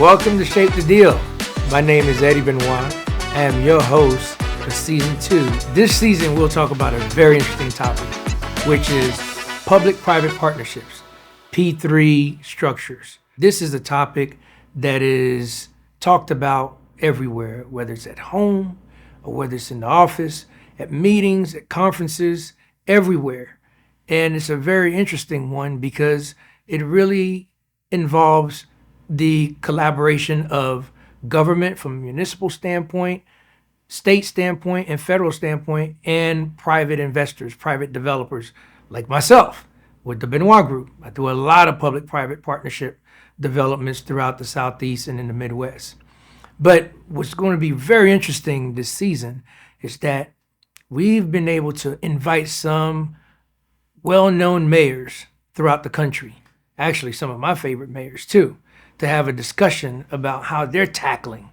Welcome to Shape the Deal. My name is Eddie Benoit. I am your host for Season 2. This season, we'll talk about a very interesting topic, which is public-private partnerships, P3 structures. This is a topic that is talked about everywhere, whether it's at home or whether it's in the office, at meetings, at conferences, everywhere. And it's a very interesting one because it really involves the collaboration of government from a municipal standpoint, state standpoint, and federal standpoint, and private investors, private developers like myself with the Benoit Group. I do a lot of public-private partnership developments throughout the Southeast and in the Midwest. But what's going to be very interesting this season is that we've been able to invite some well-known mayors throughout the country, actually some of my favorite mayors too, to have a discussion about how they're tackling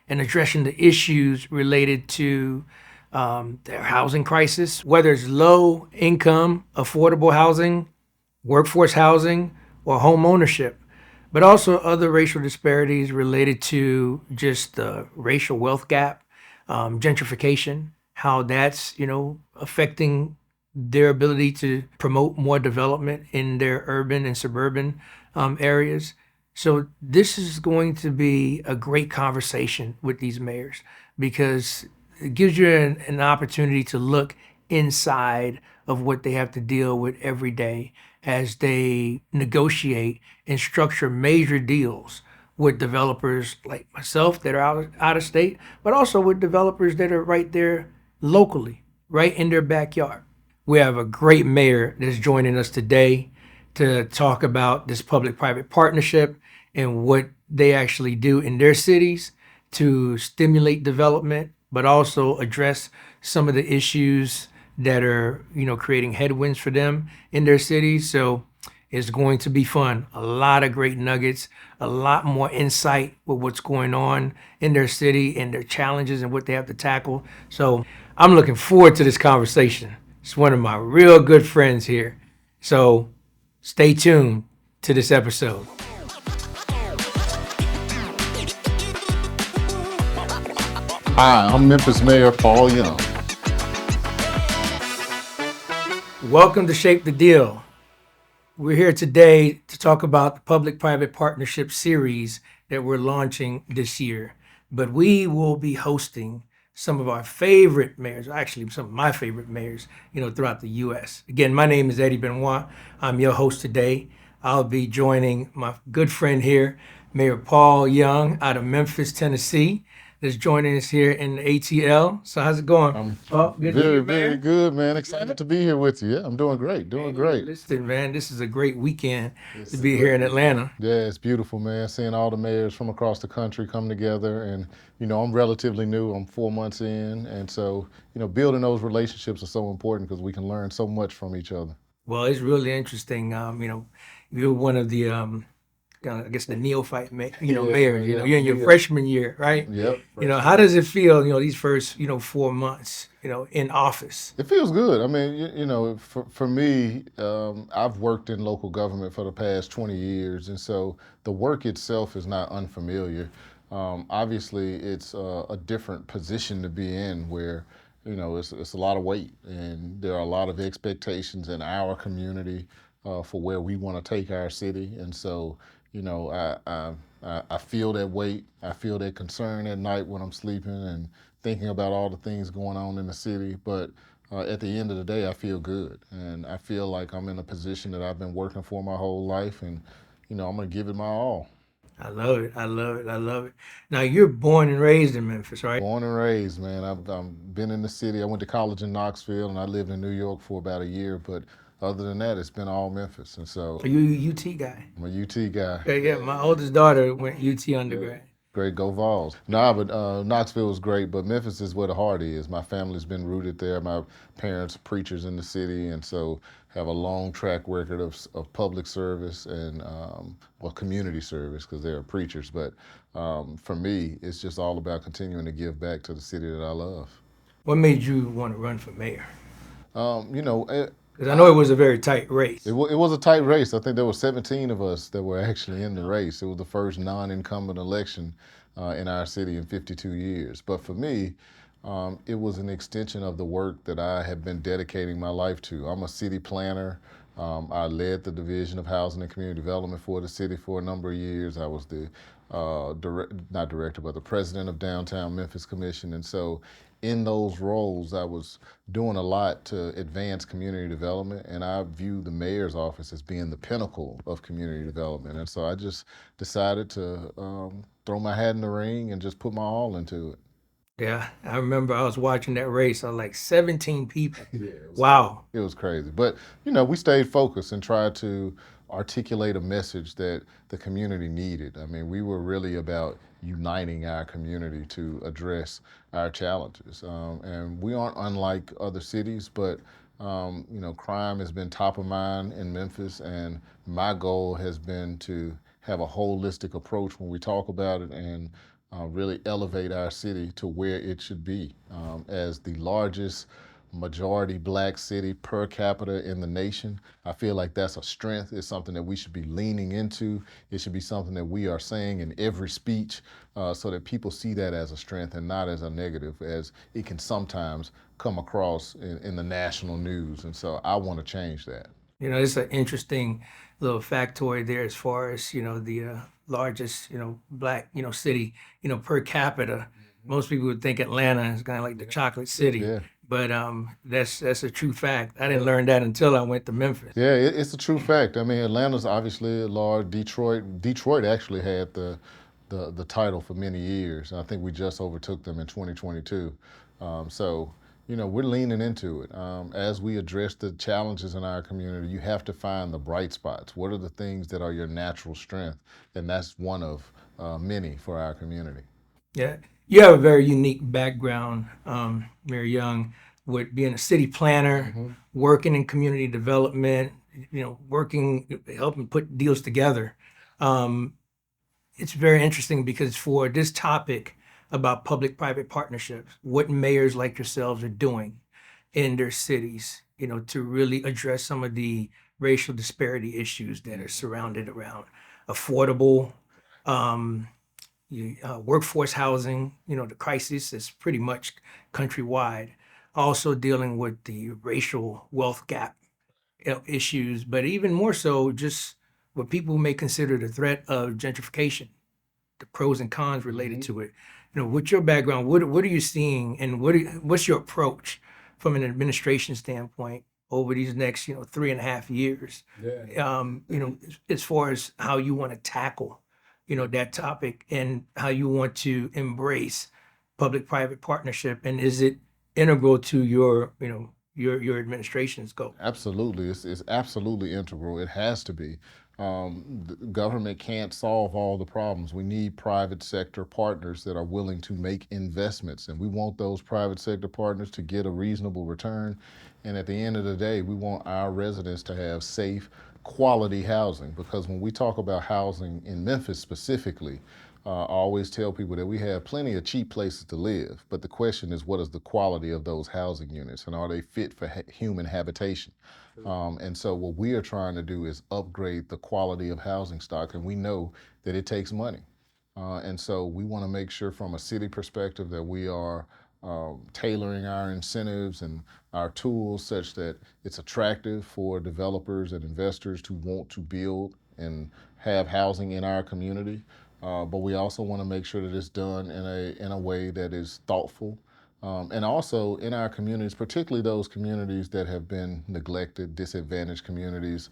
and addressing the issues related to their housing crisis, whether it's low income, affordable housing, workforce housing, or home ownership, but also other racial disparities related to just the racial wealth gap, gentrification, how that's, affecting their ability to promote more development in their urban and suburban areas. So this is going to be a great conversation with these mayors because it gives you an opportunity to look inside of what they have to deal with every day as they negotiate and structure major deals with developers like myself that are out of state, but also with developers that are right there locally, right in their backyard. We have a great mayor that's joining us today to talk about this public-private partnership and what they actually do in their cities to stimulate development, but also address some of the issues that are, creating headwinds for them in their cities. So it's going to be fun. A lot of great nuggets, a lot more insight with what's going on in their city and their challenges and what they have to tackle. So I'm looking forward to this conversation. It's one of my real good friends here. So stay tuned to this episode. Hi, I'm Memphis Mayor Paul Young. Welcome to Shape the Deal. We're here today to talk about the public-private partnership series that we're launching this year. But we will be hosting some of our favorite mayors, actually some of my favorite mayors, throughout the U.S. Again, my name is Eddie Benoit. I'm your host today. I'll be joining my good friend here, Mayor Paul Young out of Memphis, Tennessee, that's joining us here in the ATL. So how's it going? Very good, man. Excited to be here with you. Yeah, I'm doing great, great. Listen, man, this is a great weekend to be here in Atlanta. Yeah, it's beautiful, man. Seeing all the mayors from across the country come together. And, I'm relatively new. I'm 4 months in. And so, building those relationships are so important because we can learn so much from each other. Well, it's really interesting. You're one of the I guess the neophyte, mayors. You're in your freshman year, right? Yep. How does it feel? These first 4 months, in office. It feels good. I mean, for me, I've worked in local government for the past 20 years, and so the work itself is not unfamiliar. Obviously, it's a different position to be in where it's a lot of weight, and there are a lot of expectations in our community for where we want to take our city, and so. I feel that weight. I feel that concern at night when I'm sleeping and thinking about all the things going on in the city. But at the end of the day, I feel good. And I feel like I'm in a position that I've been working for my whole life. And, I'm going to give it my all. I love it. Now, you're born and raised in Memphis, right? Born and raised, man. I've been in the city. I went to college in Knoxville, and I lived in New York for about a year. But other than that, it's been all Memphis, and so. Are you a UT guy? I'm a UT guy. Yeah, my oldest daughter went UT undergrad. Great, go Vols. But Knoxville was great, but Memphis is where the heart is. My family's been rooted there. My parents are preachers in the city, and so have a long track record of public service and community service because they're preachers. But for me, it's just all about continuing to give back to the city that I love. What made you want to run for mayor? Because I know it was a very tight It, race. it was a tight race. I think there were 17 of us that were actually in the race. It was the first non-incumbent election in our city in 52 years. But for me, it was an extension of the work that I have been dedicating my life to. I'm a city planner. I led the Division of Housing and Community Development for the city for a number of years. I was the not director, but the president of Downtown Memphis Commission. And so in those roles, I was doing a lot to advance community development, and I view the mayor's office as being the pinnacle of community development. And so I just decided to throw my hat in the ring and just put my all into it. Yeah, I remember I was watching that race. I was like 17 people. Yeah, Wow. it was crazy. But, we stayed focused and tried to articulate a message that the community needed. I mean, we were really about uniting our community to address our challenges. And we aren't unlike other cities, but, crime has been top of mind in Memphis. And my goal has been to have a holistic approach when we talk about it and really elevate our city to where it should be as the largest majority black city per capita in the nation. I feel like that's a strength. It's something that we should be leaning into. It should be something that we are saying in every speech so that people see that as a strength and not as a negative, as it can sometimes come across in the national news. And so I want to change that. It's an interesting little factoid there as far as, the largest, black, city, per capita. Most people would think Atlanta is kind of like the chocolate city, Yeah. but that's a true fact. I didn't learn that until I went to Memphis. Yeah, it's a true fact. I mean, Atlanta's obviously a large. Detroit actually had the title for many years. And I think we just overtook them in 2022. So, we're leaning into it. As we address the challenges in our community, you have to find the bright spots. What are the things that are your natural strength? And that's one of many for our community. Yeah, you have a very unique background, Mayor Young, with being a city planner, working in community development, working, helping put deals together. Um, it's very interesting because for this topic about public-private partnerships, what mayors like yourselves are doing in their cities, to really address some of the racial disparity issues that are surrounded around affordable, um, workforce housing, the crisis is pretty much countrywide. Also dealing with the racial wealth gap, issues, but even more so, just what people may consider the threat of gentrification, the pros and cons related to it. With your background, what are you seeing, and what's your approach from an administration standpoint over these next 3.5 years? As far as how you want to tackle that topic and how you want to embrace public-private partnership, and is it integral to your administration's goal? Absolutely, it's absolutely integral. It has to be. The government can't solve all the problems. We need private sector partners that are willing to make investments, and we want those private sector partners to get a reasonable return. And at the end of the day, we want our residents to have safe, quality housing. Because when we talk about housing in Memphis specifically, I always tell people that we have plenty of cheap places to live, but the question is, what is the quality of those housing units, and are they fit for human habitation? And so what we are trying to do is upgrade the quality of housing stock, and we know that it takes money. And so we want to make sure from a city perspective that we are tailoring our incentives and our tools such that it's attractive for developers and investors to want to build and have housing in our community. But we also want to make sure that it's done in a way that is thoughtful. And also in our communities, particularly those communities that have been neglected, disadvantaged communities,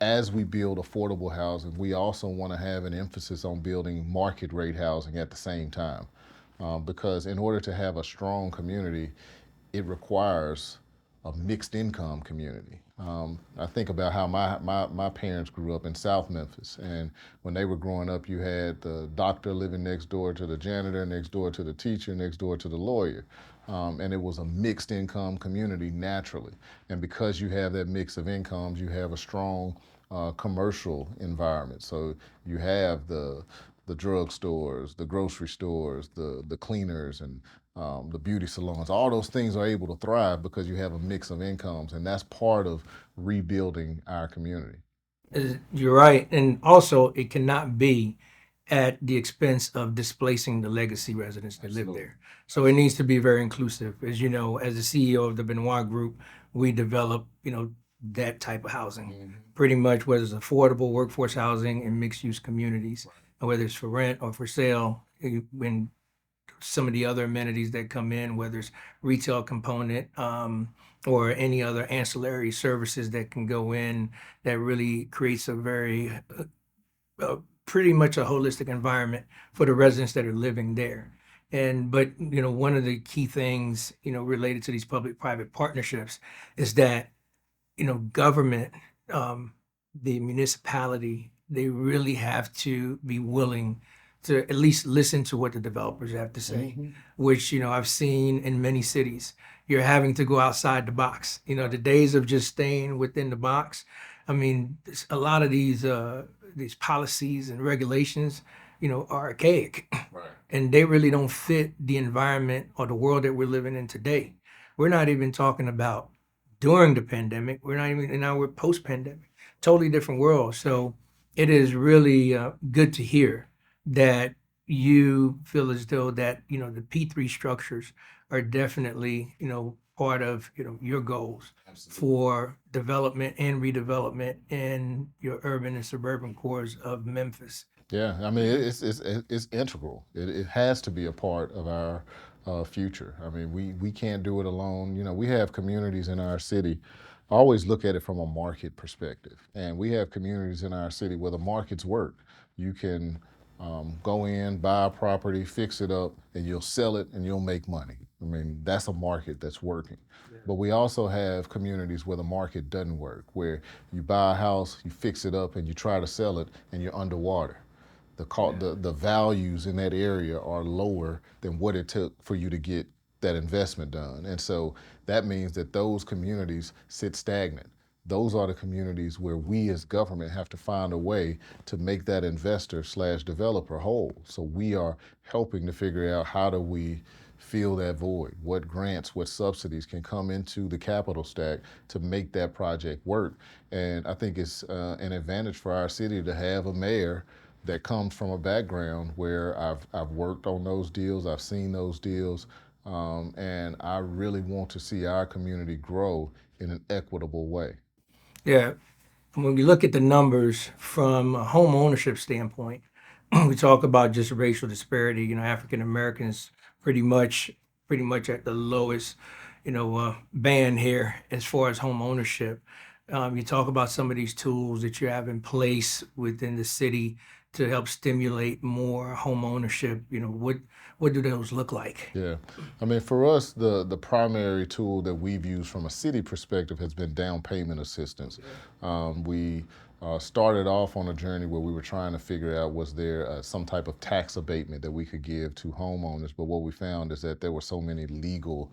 as we build affordable housing, we also want to have an emphasis on building market rate housing at the same time. Because in order to have a strong community, it requires a mixed income community. I think about how my parents grew up in South Memphis, and when they were growing up, you had the doctor living next door to the janitor, next door to the teacher, next door to the lawyer. And it was a mixed income community naturally. And because you have that mix of incomes, you have a strong commercial environment. So you have the drugstores, the grocery stores, the cleaners, and the beauty salons. All those things are able to thrive because you have a mix of incomes, and that's part of rebuilding our community. You're right. And also, it cannot be at the expense of displacing the legacy residents that live Absolutely. there. So it needs to be very inclusive. As you know, as the CEO of the Benoit Group, we develop, that type of housing. Pretty much whether it's affordable workforce housing in mixed use communities, and whether it's for rent or for sale, when some of the other amenities that come in, whether it's retail component, or any other ancillary services that can go in, that really creates a very pretty much a holistic environment for the residents that are living there. But one of the key things related to these public-private partnerships is that government, um, the municipality, they really have to be willing to at least listen to what the developers have to say, which, I've seen in many cities. You're having to go outside the box. The days of just staying within the box. I mean, a lot of these policies and regulations, are archaic, Right. and they really don't fit the environment or the world that we're living in today. We're not even talking about during the pandemic. We're not even now we're post pandemic, totally different world. So it is really good to hear that you feel as though that the P3 structures are definitely part of your goals Absolutely. for development and redevelopment in your urban and suburban cores of Memphis. Yeah, I mean it's integral. It has to be a part of our future. I mean we can't do it alone. You know, we have communities in our city. I always look at it from a market perspective, and we have communities in our city where the markets work. You can go in, buy a property, fix it up, and you'll sell it and you'll make money. I mean that's a market that's working. But we also have communities where the market doesn't work, where you buy a house, you fix it up, and you try to sell it, and you're underwater. The values in that area are lower than what it took for you to get that investment done. And so that means that those communities sit stagnant. Those are the communities where we as government have to find a way to make that investor slash developer whole. So we are helping to figure out how do we fill that void, what grants, what subsidies can come into the capital stack to make that project work. And I think it's an advantage for our city to have a mayor that comes from a background where I've worked on those deals, I've seen those deals, and I really want to see our community grow in an equitable way. Yeah, when we look at the numbers from a home ownership standpoint, we talk about just racial disparity. African Americans pretty much pretty much at the lowest, band here as far as home ownership. You talk about some of these tools that you have in place within the city to help stimulate more home ownership. What do those look like? Yeah, I mean, for us, the primary tool that we've used from a city perspective has been down payment assistance. We started off on a journey where we were trying to figure out was there some type of tax abatement that we could give to homeowners, but what we found is that there were so many legal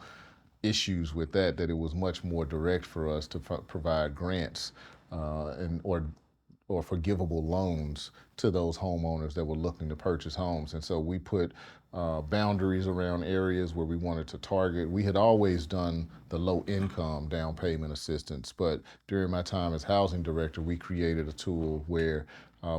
issues with that it was much more direct for us to provide grants and or forgivable loans to those homeowners that were looking to purchase homes. And so we put boundaries around areas where we wanted to target. We had always done the low income down payment assistance, but during my time as housing director, we created a tool where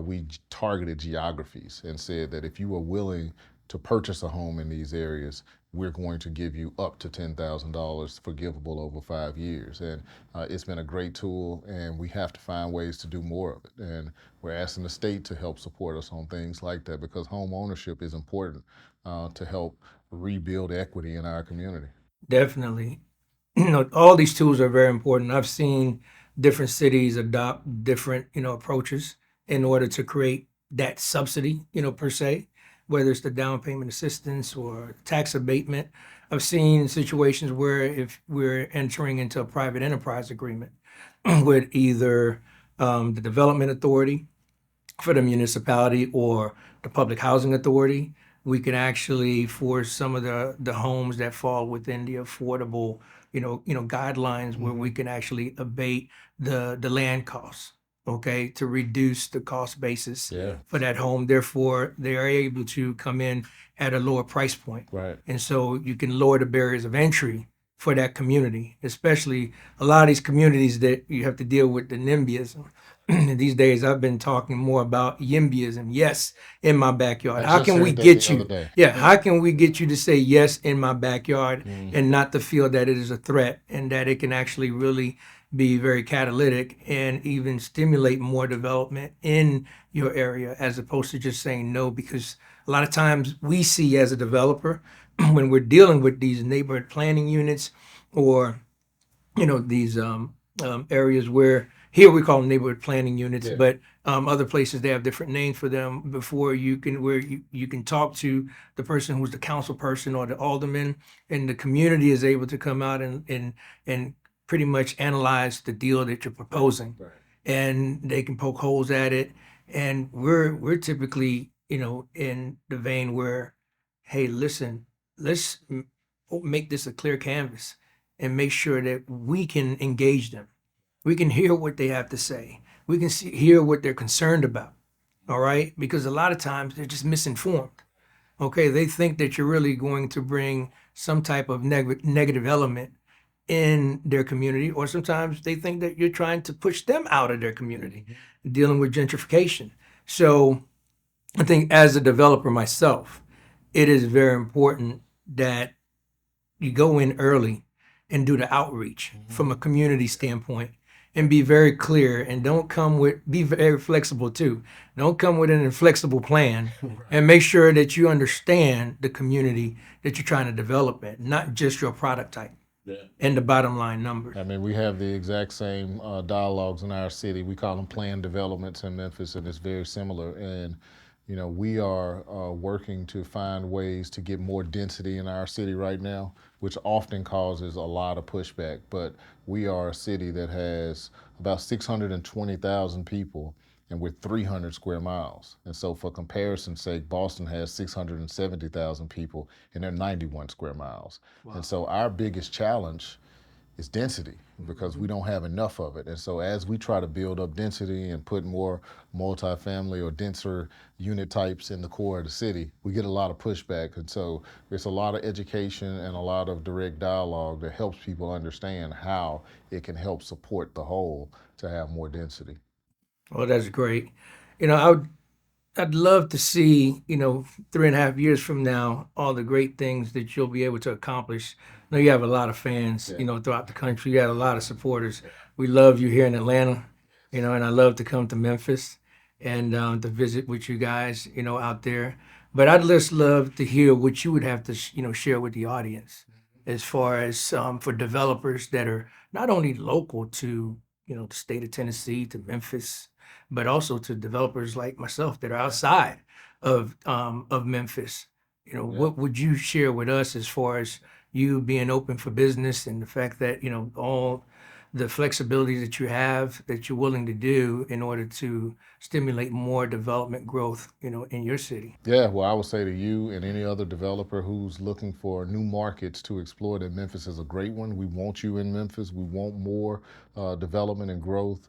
we targeted geographies and said that if you are willing to purchase a home in these areas, we're going to give you up to $10,000 forgivable over 5 years. And it's been a great tool, and we have to find ways to do more of it. And we're asking the state to help support us on things like that because home ownership is important to help rebuild equity in our community. Definitely. All these tools are very important. I've seen different cities adopt different, approaches in order to create that subsidy, per se, whether it's the down payment assistance or tax abatement. I've seen situations where if we're entering into a private enterprise agreement with either the development authority for the municipality or the public housing authority, we can actually, for some of the homes that fall within the affordable, guidelines, where we can actually abate the land costs. okay, to reduce the cost basis Yeah. for that home. Therefore, they are able to come in at a lower price point. Right. And so you can lower the barriers of entry for that community, especially a lot of these communities that you have to deal with the NIMBYism. These days, I've been talking more about YIMBYism. Yes, in my backyard. I How just can we heard that get the other you? day. Yeah, how can we get you to say yes in my backyard Mm. and not to feel that it is a threat and that it can actually really be very catalytic and even stimulate more development in your area as opposed to just saying no? Because a lot of times we see as a developer when we're dealing with these neighborhood planning units or these areas where here we call them neighborhood planning units, Yeah. but other places they have different names for them before you can where you can talk to the person who's the council person or the alderman, and the community is able to come out and pretty much analyze the deal that you're proposing, Right. and they can poke holes at it. And we're typically in the vein where, hey, listen, let's make this a clear canvas and make sure that we can engage them. We can hear what they have to say. We can hear what they're concerned about. All right, because a lot of times they're just misinformed. Okay, they think that you're really going to bring some type of negative element in their community, or sometimes they think that you're trying to push them out of their community, dealing with gentrification. So I think as a developer myself, it is very important that you go in early and do the outreach from a community standpoint and be very clear, and don't come with be very flexible too. Don't come with an inflexible plan, and make sure that you understand the community that you're trying to develop it, not just your product type. Yeah. And the bottom line numbers. I mean, we have the exact same dialogues in our city. We call them planned developments in Memphis, and it's very similar. And we are working to find ways to get more density in our city right now, which often causes a lot of pushback. But we are a city that has about 620,000 people, and we're 300 square miles. And so, for comparison's sake, Boston has 670,000 people, and they're 91 square miles. Wow. And so, our biggest challenge is density because we don't have enough of it. And so as we try to build up density and put more multifamily or denser unit types in the core of the city, we get a lot of pushback. And so there's a lot of education and a lot of direct dialogue that helps people understand how it can help support the whole to have more density. Well, that's great. I'd love to see, 3.5 years from now, all the great things that you'll be able to accomplish. I know you have a lot of fans, throughout the country. You got a lot of supporters. We love you here in Atlanta, and I love to come to Memphis and to visit with you guys, out there. But I'd just love to hear what you would have to, share with the audience as far as for developers that are not only local to, the state of Tennessee, to Memphis, but also to developers like myself that are outside of Memphis. What would you share with us as far as you being open for business and the fact that all the flexibility that you have that you're willing to do in order to stimulate more development growth, in your city? Yeah, well, I would say to you and any other developer who's looking for new markets to explore, that Memphis is a great one. We want you in Memphis. We want more development and growth.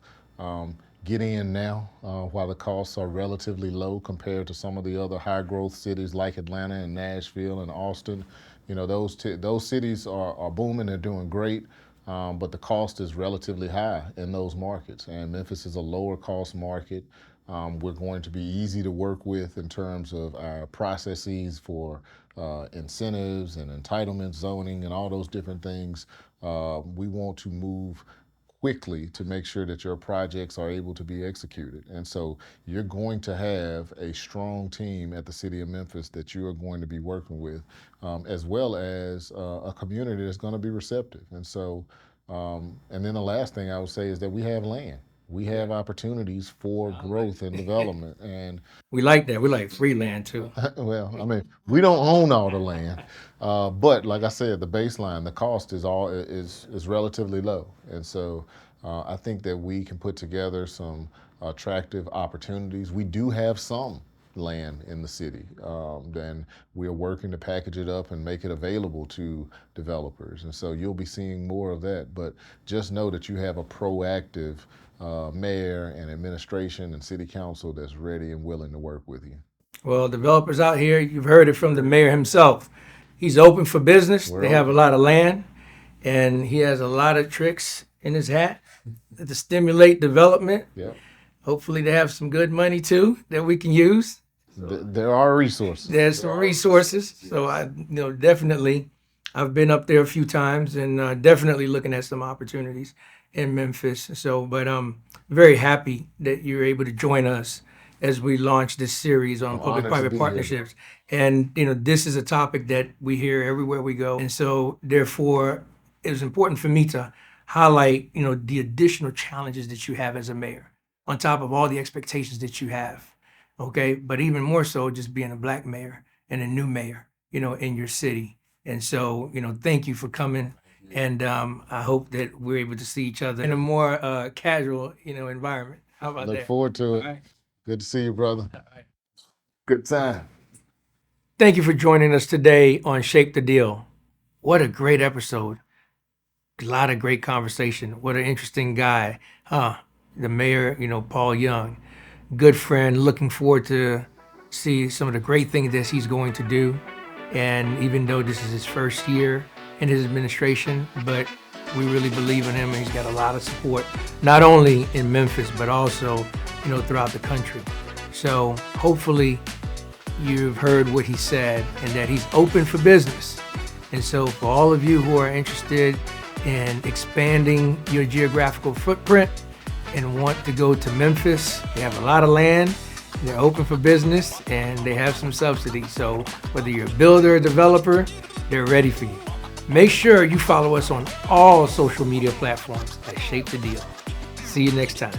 Get in now while the costs are relatively low compared to some of the other high growth cities like Atlanta and Nashville and Austin. Those cities are booming. They're doing great. But the cost is relatively high in those markets, and Memphis is a lower cost market. We're going to be easy to work with in terms of our processes for incentives and entitlements, zoning, and all those different things. We want to move quickly to make sure that your projects are able to be executed. And so you're going to have a strong team at the City of Memphis that you are going to be working with, as well as a community that's going to be receptive. And so, and then the last thing I would say is that we have land. We have opportunities for growth and development. And We like that. We like free land too. well, I mean, we don't own all the land, but like I said, the baseline, the cost is relatively low, and so I think that we can put together some attractive opportunities. We do have some land in the city, then we are working to package it up and make it available to developers, and so you'll be seeing more of that. But just know that you have a proactive mayor and administration and city council that's ready and willing to work with you. Well, developers out here, you've heard it from the mayor himself. He's open for business. They have a lot of land, and he has a lot of tricks in his hat to stimulate development. Yep. Hopefully they have some good money too that we can use. There are resources. There's some resources. So definitely, I've been up there a few times and definitely looking at some opportunities in Memphis. So, but I'm very happy that you're able to join us as we launch this series on public-private partnerships. And, this is a topic that we hear everywhere we go. And so, therefore, it was important for me to highlight, the additional challenges that you have as a mayor, on top of all the expectations that you have, okay? But even more so, just being a Black mayor and a new mayor, in your city. And so, thank you for coming. And I hope that we're able to see each other in a more casual, environment. How about that? Look forward to it. All right. Good to see you, brother. All right. Good time. Thank you for joining us today on Shape the Deal. What a great episode. A lot of great conversation. What an interesting guy. The mayor, Paul Young. Good friend. Looking forward to see some of the great things that he's going to do. And even though this is his first year in his administration, but we really believe in him, and he's got a lot of support, not only in Memphis, but also, throughout the country. So hopefully you've heard what he said and that he's open for business. And so for all of you who are interested in expanding your geographical footprint and want to go to Memphis, they have a lot of land, they're open for business, and they have some subsidies. So whether you're a builder or developer, they're ready for you. Make sure you follow us on all social media platforms at Shape the Deal. See you next time.